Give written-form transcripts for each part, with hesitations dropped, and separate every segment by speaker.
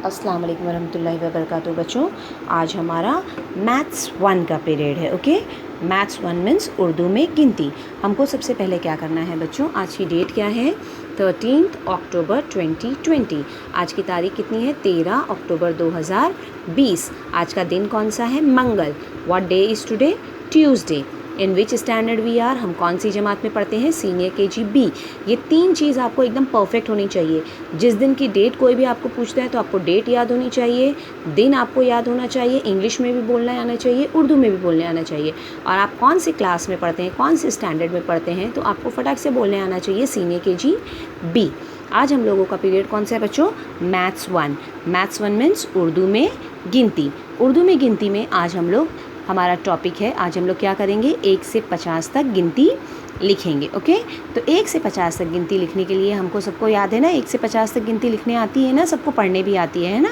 Speaker 1: अस्सलाम वालेकुम वरहमतुल्लाहि वबरकातुहू। बच्चों, आज हमारा मैथ्स 1 का पीरियड है। ओके, मैथ्स 1 मीन्स उर्दू में गिनती। हमको सबसे पहले क्या करना है बच्चों, आज की डेट क्या है? 13 अक्टूबर 2020। आज की तारीख कितनी है? 13 अक्टूबर 2020। आज का दिन कौन सा है? मंगल। What day is today? Tuesday. In which standard we are? हम कौन सी जमात में पढ़ते हैं? Senior KG B। ये 3 चीज़ आपको एकदम परफेक्ट होनी चाहिए। जिस दिन की डेट कोई भी आपको पूछता है तो आपको डेट याद होनी चाहिए, दिन आपको याद होना चाहिए, इंग्लिश में भी बोलना आना चाहिए, उर्दू में भी बोलने आना चाहिए, और आप कौन सी क्लास में पढ़ते हैं, कौन से स्टैंडर्ड में पढ़ते हैं, तो आपको फटाक से बोलने आना चाहिए सीनियर KG B। आज हम लोगों का पीरियड कौन सा है बच्चों? मैथ्स 1। मैथ्स 1 मीन्स उर्दू में गिनती। उर्दू में गिनती में आज हम लोग, हमारा टॉपिक है, आज हम लोग क्या करेंगे? 1 से 50 तक गिनती लिखेंगे। ओके, तो 1 से 50 तक गिनती लिखने के लिए हमको सबको याद है ना, 1 से 50 तक गिनती लिखने आती है ना, सबको पढ़ने भी आती है ना?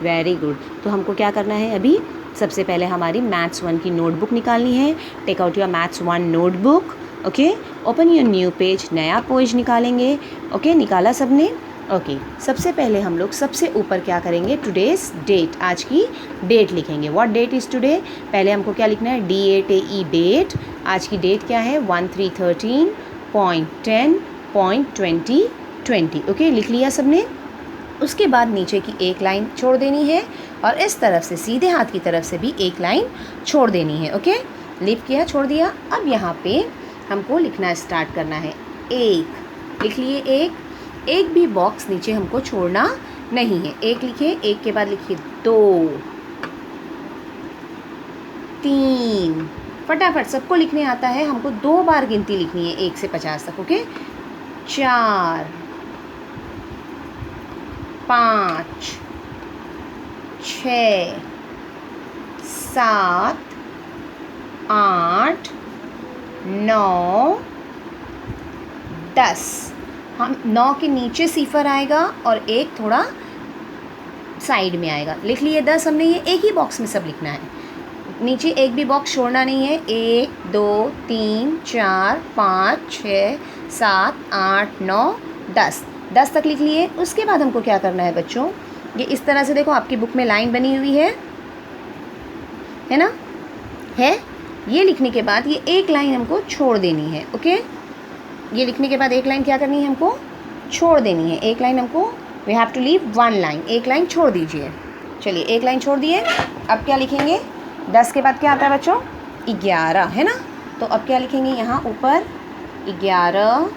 Speaker 1: Very good. तो हमको क्या करना है अभी? सबसे पहले हमारी मैथ्स 1 की नोटबुक निकालनी है। Take out your maths 1 notebook. Okay, open your new page, नया पेज निकालेंगे। ओके, निकाला सबने? ओके, सबसे पहले हम लोग सबसे ऊपर क्या करेंगे? टुडेज़ डेट, आज की डेट लिखेंगे। What date is today? पहले हमको क्या लिखना है? DATE date. आज की डेट क्या है? 1313.10.2020। ओके, लिख लिया सबने? उसके बाद नीचे की एक लाइन छोड़ देनी है और इस तरफ से सीधे हाथ की तरफ से भी एक लाइन छोड़ देनी है। ओके, लिख किया, छोड़ दिया। अब यहाँ पे हमको लिखना स्टार्ट करना है। एक लिख लिए, एक भी बॉक्स नीचे हमको छोड़ना नहीं है। एक लिखे, एक के बाद लिखिए 2, 3, फटाफट सबको लिखने आता है। हमको 2 बार गिनती लिखनी है 1 से 50 तक। ओके, 4, 5, 6, 7, 8, 9, 10। हम 9 के नीचे सिफर आएगा और एक थोड़ा साइड में आएगा। लिख लिए 10 हमने। ये एक ही बॉक्स में सब लिखना है, नीचे एक भी बॉक्स छोड़ना नहीं है। 1, 2, 3, 4, 5, 6, 7, 8, 9, 10। 10 तक लिख लिए। उसके बाद हमको क्या करना है बच्चों? ये इस तरह से देखो, आपकी बुक में लाइन बनी हुई है ना? है। ये लिखने के बाद ये एक लाइन हमको छोड़ देनी है। ओके, ये लिखने के बाद एक लाइन क्या करनी है? हमको छोड़ देनी है। एक लाइन हमको, we have to leave 1 line. एक लाइन छोड़ दीजिए। चलिए, एक लाइन छोड़ दिए। अब क्या लिखेंगे? 10 के बाद क्या आता है बच्चों? 11, है ना? तो अब क्या लिखेंगे यहाँ ऊपर? 11,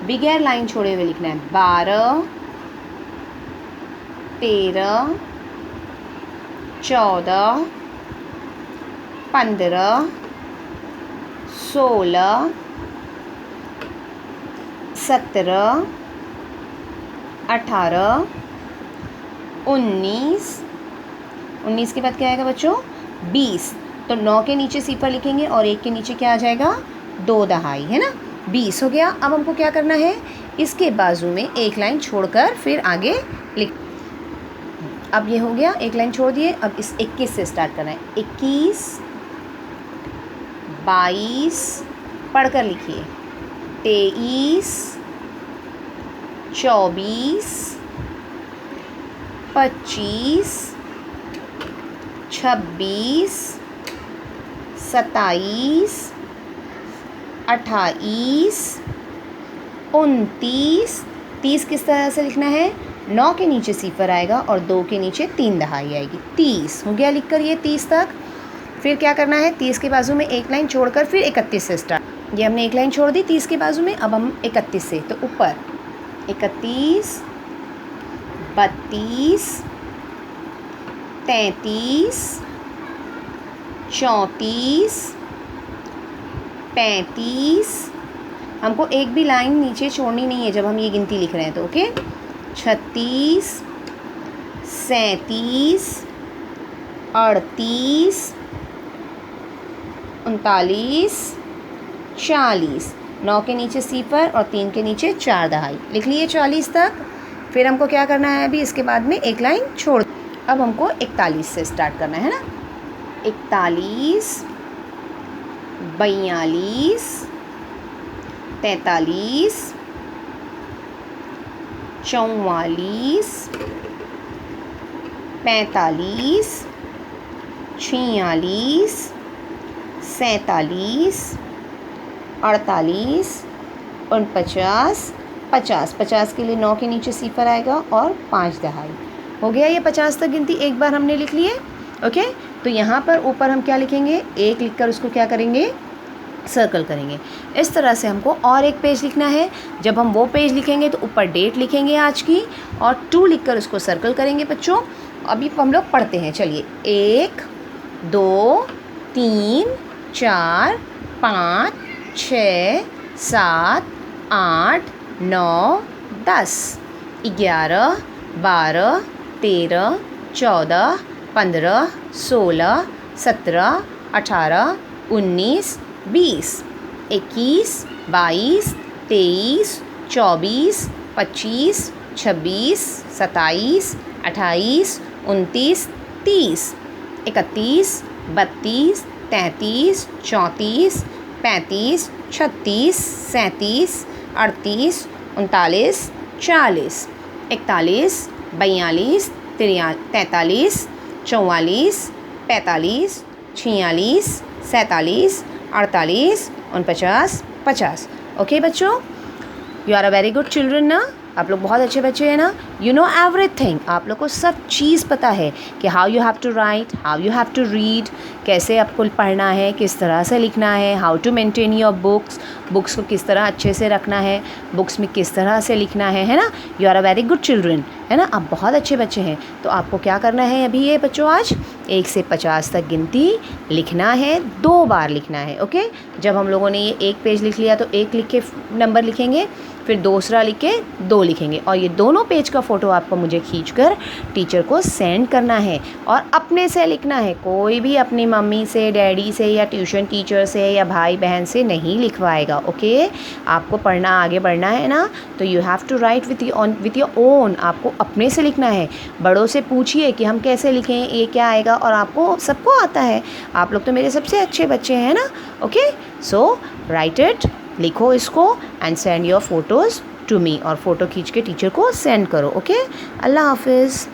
Speaker 1: बिगैर लाइन छोड़े हुए लिखना है। 12, 13, 14, 15, 16, 17, 18, 19। 19 के बाद क्या आएगा बच्चों? 20। तो 9 के नीचे सिफर लिखेंगे और 1 के नीचे क्या आ जाएगा? 2 दहाई, है ना? 20 हो गया। अब हमको क्या करना है? इसके बाजू में एक लाइन छोड़कर फिर आगे लिख। अब ये हो गया, एक लाइन छोड़ दिए। अब इस 21 से स्टार्ट करना है। 21, 22, पढ़कर लिखिए। 23, 24, 25, 26, 27, 28, 29, 30 किस तरह से लिखना है? 9 के नीचे सिफर आएगा और 2 के नीचे 3 दहाई आएगी। 30 हो गया लिखकर ये 30 तक। फिर क्या करना है? 30 के बाजू में एक लाइन छोड़कर फिर 31 से स्टार्ट। ये हमने एक लाइन छोड़ दी 30 के बाजू में। अब हम 31 से, तो ऊपर 31, 32, 33, 34, 35। हमको एक भी लाइन नीचे छोड़नी नहीं है जब हम ये गिनती लिख रहे हैं तो। ओके, 36, 37, 38, 39, 40। 9 के नीचे सिफर और 3 के नीचे 4 दहाई। लिख लिए 40 तक। फिर हमको क्या करना है? अभी इसके बाद में एक लाइन छोड़। अब हमको 41 से स्टार्ट करना है ना? 41, 42, 43, 44, 45, 46, 47, 48, 49, 50। 50 के लिए 9 के नीचे सिफर आएगा और 5 दहाई। हो गया ये 50 तक गिनती एक बार हमने लिख ली है। ओके, तो यहाँ पर ऊपर हम क्या लिखेंगे, 1 लिखकर उसको क्या करेंगे, सर्कल करेंगे। इस तरह से हमको और एक पेज लिखना है। जब हम वो पेज लिखेंगे तो ऊपर डेट लिखेंगे आज की और 2 लिखकर उसको सर्कल करेंगे बच्चों। अभी हम लोग पढ़ते हैं, चलिए। 1, 2, 3, 4, 5, 6, 7, 8, 9, 10, 11, 12, 13, 14, 15, 16, 17, 18, 19, 20, 21, 22, 23, 24, 25, 26, 27, 28, 29, 30, 31, 32, 33, 34, 35, 36, 37, 38, 39, 40, 41, 42, 43, 44, 45, 46, 47, 48, 49, 50। ओके बच्चों, you are a very good children ना, आप लोग बहुत अच्छे बच्चे हैं ना। यू नो एवरीथिंग, आप लोग को सब चीज़ पता है कि how you have to write, how you have to read, कैसे आपको पढ़ना है, किस तरह से लिखना है, how to maintain your books, books को किस तरह अच्छे से रखना है, बुक्स में किस तरह से लिखना है ना। You are a very good children, है ना, आप बहुत अच्छे बच्चे हैं। तो आपको क्या करना है अभी ये बच्चों, आज 1 से 50 तक गिनती लिखना है, 2 बार लिखना है। ओके, जब हम लोगों ने ये एक पेज लिख लिया तो 1 लिख के नंबर लिखेंगे, फिर दूसरा लिख के 2 लिखेंगे और ये दोनों पेज का फ़ोटो आपको मुझे खींचकर टीचर को सेंड करना है और अपने से लिखना है। कोई भी अपनी मम्मी से, डैडी से या ट्यूशन टीचर से या भाई बहन से नहीं लिखवाएगा। ओके, आपको पढ़ना, आगे बढ़ना है ना, तो you have to write with your own, आपको अपने से लिखना है। बड़ों से पूछिए कि हम कैसे लिखें, ये क्या आएगा, और आपको सबको आता है। आप लोग तो मेरे सबसे अच्छे बच्चे हैं ना। ओके, सो राइट इट, लिखो इसको and send your photos to me, और फ़ोटो खींच के टीचर को सेंड करो। ओके, अल्लाह हाफिज़।